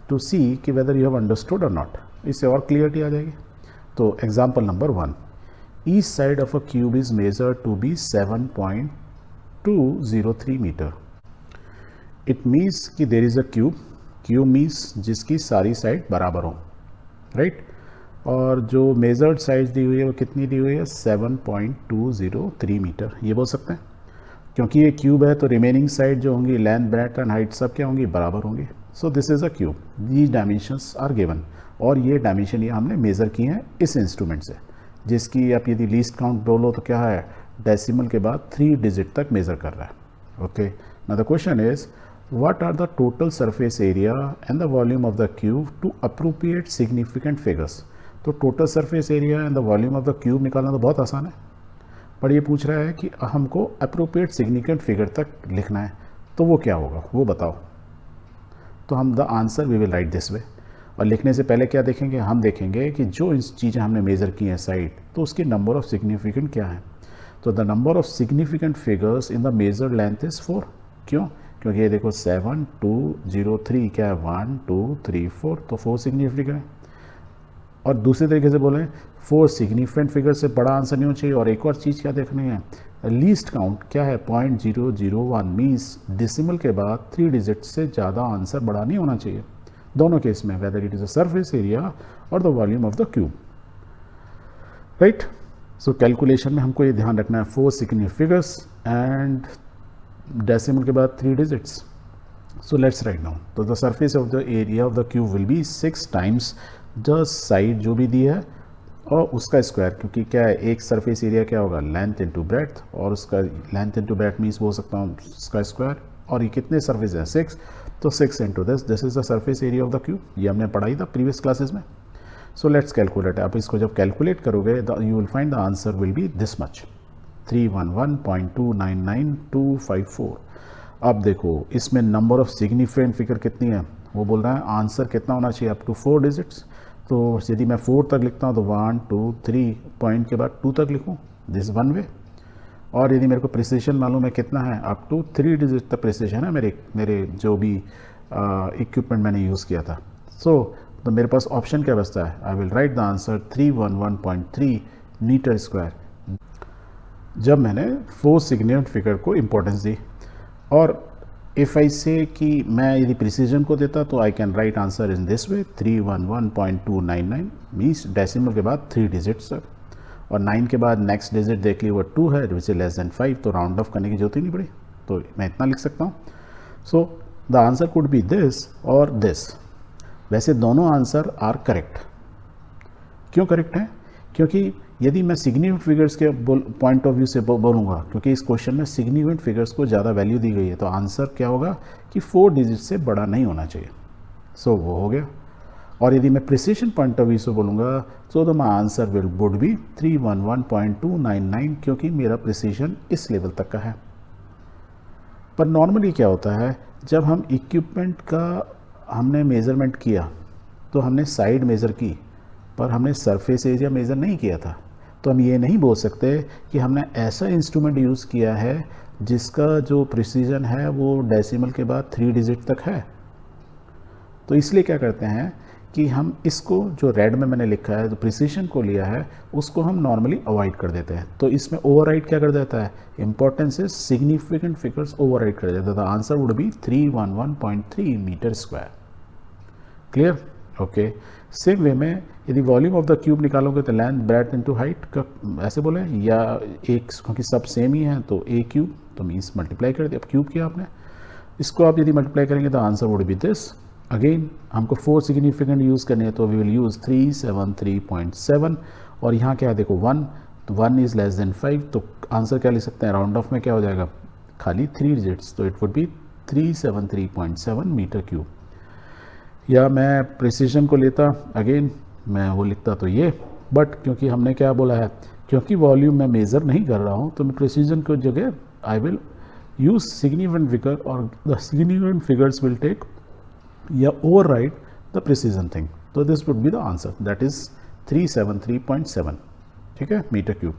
To see कि whether you have understood or not, इससे और क्लियरिटी आ जाएगी। तो example number 1, each side of a cube is measured to be 7.203 metre. It means कि there is a cube, cube means जिसकी सारी side बराबर हो, राइट। और जो मेजर्ड साइज दी हुई है वो कितनी दी हुई है, 7.203 मीटर, ये बोल सकते हैं। क्योंकि ये क्यूब है तो रिमेनिंग साइड जो होंगी, लेंथ ब्रेड्थ एंड हाइट सब क्या होंगी, बराबर होंगी। So this is a cube, these dimensions are given, और ये डायमेंशन ये हमने मेज़र की हैं इस इंस्ट्रूमेंट से, जिसकी आप यदि लीस्ट काउंट बोलो तो क्या है, डेसिमल के बाद 3 डिजिट तक मेज़र कर रहा है। Okay, now the question is what are the total surface area and the volume of the cube to appropriate significant figures। तो total surface area and the volume of the cube निकालना तो बहुत आसान है, पर ये पूछ रहा है कि हमको appropriate significant figure तक लिखना है, तो वो क्या होगा वो बताओ। तो हम the answer we will write this way, और लिखने से पहले क्या देखेंगे, हम देखेंगे कि जो चीज़ें हमने मेज़र की हैं साइड, तो उसकी नंबर ऑफ सिग्निफिकेंट क्या है। तो the number of significant figures in the measured length is 4। क्यों, क्योंकि ये देखो 7.203 क्या है, 1 2 3 4, तो 4 सिग्निफिकेंट है। और दूसरे तरीके से बोलें 4 सिग्निफिकेंट फिगर से बड़ा आंसर नहीं होना चाहिए। और एक और चीज़ क्या देखनी है, लीस्ट काउंट क्या है, 0.001 मीन्स डेसिमल के बाद 3 डिजिट से ज़्यादा आंसर बड़ा नहीं होना चाहिए, दोनों केस में, whether it is a surface area और the volume of the cube, right. So calculation में हमको ये ध्यान रखना है, 4 सिग्निफिकेंट फिगर्स एंड डेसिमल के बाद 3 digits. So let's write down. तो the surface of the area of the cube will be 6 times the side जो भी दी है और उसका स्क्वायर, क्योंकि क्या है, एक सरफेस एरिया क्या होगा, लेंथ इनटू ब्रेड्थ, और उसका लेंथ इनटू ब्रेड्थ मीन्स बोल सकता हूँ उसका स्क्वायर। और ये कितने सरफेस हैं, 6, तो 6 into this is the surface area of the cube. ये हमने पढ़ाई था प्रीवियस क्लासेस में। So let's calculate. आप इसको जब कैलकुलेट करोगे you will find the answer will be this much, 311.299254। अब देखो इसमें नंबर ऑफ सिग्निफिकेंट फिगर कितनी है, वो बोल रहा है आंसर कितना होना चाहिए, अप टू 4 डिजिट्स। तो यदि मैं 4 तक लिखता हूँ तो 1 2 3 पॉइंट के बाद 2 तक लिखूँ, दिस वन वे। और यदि मेरे को प्रिसिशन मालूम है कितना है, अप टू 3 डिजिट तक प्रिसिशन है मेरे जो भी इक्विपमेंट मैंने यूज़ किया था। तो मेरे पास ऑप्शन क्या बचता है, I will write the answer 311.3 metre square, जब मैंने 4 सिग्निफिकेंट फिगर को इम्पोर्टेंस दी। और इफ़ आई से कि मैं यदि प्रिसीजन को देता तो I can write answer in this way, 311.299 means decimal के बाद 3 डिजिट्स तक, और 9 के बाद नेक्स्ट डिजिट देख ली वो 2 है, विच इज लेस देन 5, तो राउंड ऑफ करने की जरूरत ही नहीं पड़ी, तो मैं इतना लिख सकता हूँ। So the answer could be this और दिस। वैसे दोनों आंसर आर करेक्ट। क्यों करेक्ट है, क्योंकि यदि मैं सिग्निफिकेंट फिगर्स के पॉइंट ऑफ व्यू से बोलूँगा, क्योंकि इस क्वेश्चन में सिग्निफिकेंट फिगर्स को ज़्यादा वैल्यू दी गई है, तो आंसर क्या होगा कि 4 डिजिट से बड़ा नहीं होना चाहिए। सो वो हो गया। और यदि मैं प्रिसिशन पॉइंट ऑफ व्यू से बोलूँगा तो माई आंसर वुड बी 311.299, क्योंकि मेरा प्रिसिशन इस लेवल तक का है। पर नॉर्मली क्या होता है, जब हम इक्विपमेंट का हमने मेज़रमेंट किया तो हमने साइड मेज़र की, पर हमने सरफेस एरिया मेज़र नहीं किया था। तो हम ये नहीं बोल सकते कि हमने ऐसा इंस्ट्रूमेंट यूज़ किया है जिसका जो प्रिसीजन है वो डेसिमल के बाद 3 डिजिट तक है। तो इसलिए क्या करते हैं कि हम इसको जो रेड में मैंने लिखा है, जो प्रिसीजन को लिया है, उसको हम नॉर्मली अवॉइड कर देते हैं। तो इसमें ओवरराइड क्या कर देता है, importance is significant figures override कर देता है। The answer would be 311.3 metre square. Clear, okay. Same way में यदि वॉल्यूम ऑफ द क्यूब निकालोगे तो लेंथ ब्रेड्थ इनटू हाइट का ऐसे बोले, या एक, क्योंकि सब सेम ही है तो ए क्यूब, तो मीन्स मल्टीप्लाई कर दिया, अब क्यूब किया आपने, इसको आप यदि मल्टीप्लाई करेंगे तो answer would B this. Again हमको 4 सिग्निफिकेंट यूज़ करने हैं, तो वी विल यूज़ 373.7, और यहाँ क्या है देखो 1, तो 1 इज़ लेस देन 5, तो आंसर क्या लिख सकते हैं, राउंड ऑफ में क्या हो जाएगा, खाली 3 डिजिट्स, तो it would be 373.7 metre cube. या मैं प्रिसीजन को लेता, अगेन मैं वो लिखता तो ये, बट क्योंकि हमने क्या बोला है, क्योंकि वॉल्यूम मैं मेज़र नहीं कर रहा हूँ, तो मैं प्रिसीजन को जगह I will use significant figure, और the significant figures will take या ओवरराइड द प्रिसीजन थिंग। तो this would be the answer, that is 373.7, ठीक है, मीटर क्यूब।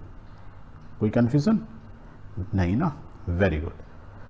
कोई कन्फ्यूजन नहीं ना, वेरी गुड।